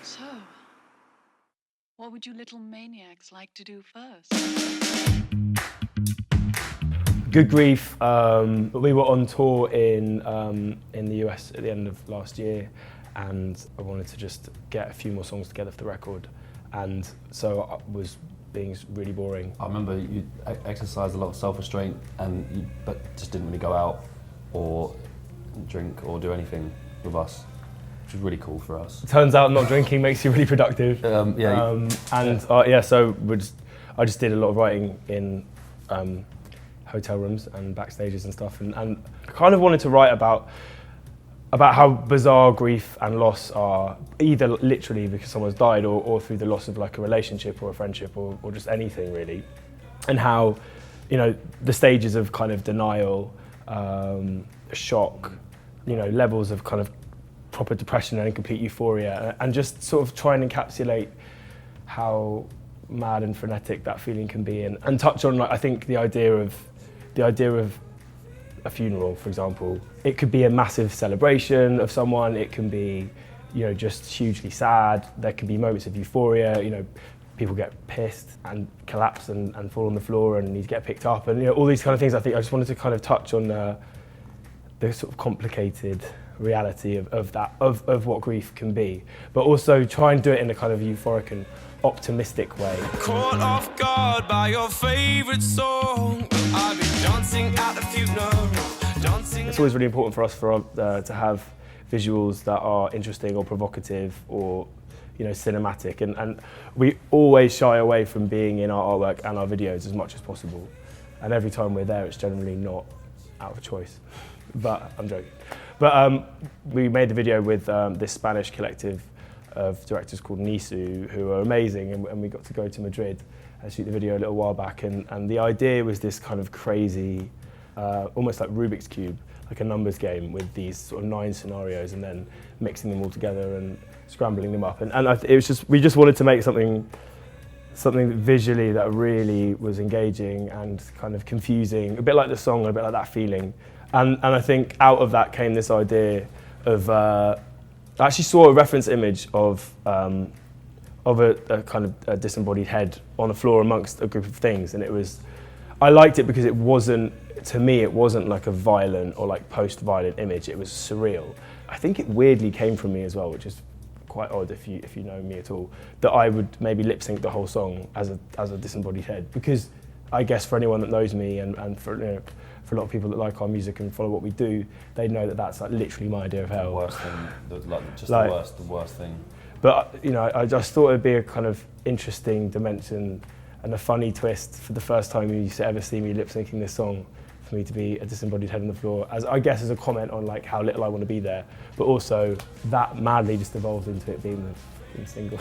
So, what would you little maniacs like to do first? Good Grief, we were on tour in the US at the end of last year, and I wanted to just get a few more songs together for the record, and so I was being really boring. I remember you exercised a lot of self-restraint, but just didn't really go out or drink or do anything with us, which was really cool for us. Turns out not drinking makes you really productive. Yeah. So I just did a lot of writing in hotel rooms and backstages and stuff, and I kind of wanted to write about how bizarre grief and loss are, either literally because someone's died or through the loss of like a relationship or a friendship or just anything really, and how, you know, the stages of kind of denial, shock, you know, levels of kind of proper depression and complete euphoria, and just sort of try and encapsulate how mad and frenetic that feeling can be, and touch on, like, I think the idea of a funeral, for example. It could be a massive celebration of someone, it can be, you know, just hugely sad. There can be moments of euphoria, you know, people get pissed and collapse and fall on the floor and need to get picked up, and, you know, all these kind of things. I think I just wanted to kind of touch on the sort of complicated reality of what grief can be, but also try and do it in a kind of euphoric and optimistic way. Caught off guard by your favourite song. I've been dancing at the funeral. It's always really important for us to have visuals that are interesting or provocative or, you know, cinematic, and we always shy away from being in our artwork and our videos as much as possible. And every time we're there, it's generally not out of choice. But I'm joking. But we made the video with this Spanish collective of directors called Nisu, who are amazing, and we got to go to Madrid and shoot the video a little while back, and the idea was this kind of crazy, almost like Rubik's Cube, like a numbers game with these sort of 9 scenarios and then mixing them all together and scrambling them up, and it was just, we just wanted to make something visually that really was engaging and kind of confusing, a bit like the song, a bit like that feeling, and I think out of that came this idea of I actually saw a reference image of a kind of a disembodied head on the floor amongst a group of things, and I liked it because it wasn't, to me, it wasn't like a violent or like post-violent image. It was surreal. I think it weirdly came from me as well, which is quite odd if you know me at all, that I would maybe lip sync the whole song as a disembodied head, because I guess for anyone that knows me and for, you know, for a lot of people that like our music and follow what we do, they know that that's like literally my idea of hell. The worst thing, the worst thing. But, you know, I just thought it'd be a kind of interesting dimension and a funny twist for the first time you used to ever see me lip syncing this song, for me to be a disembodied head on the floor, as I guess as a comment on like how little I want to be there, but also that madly just evolved into it being the single.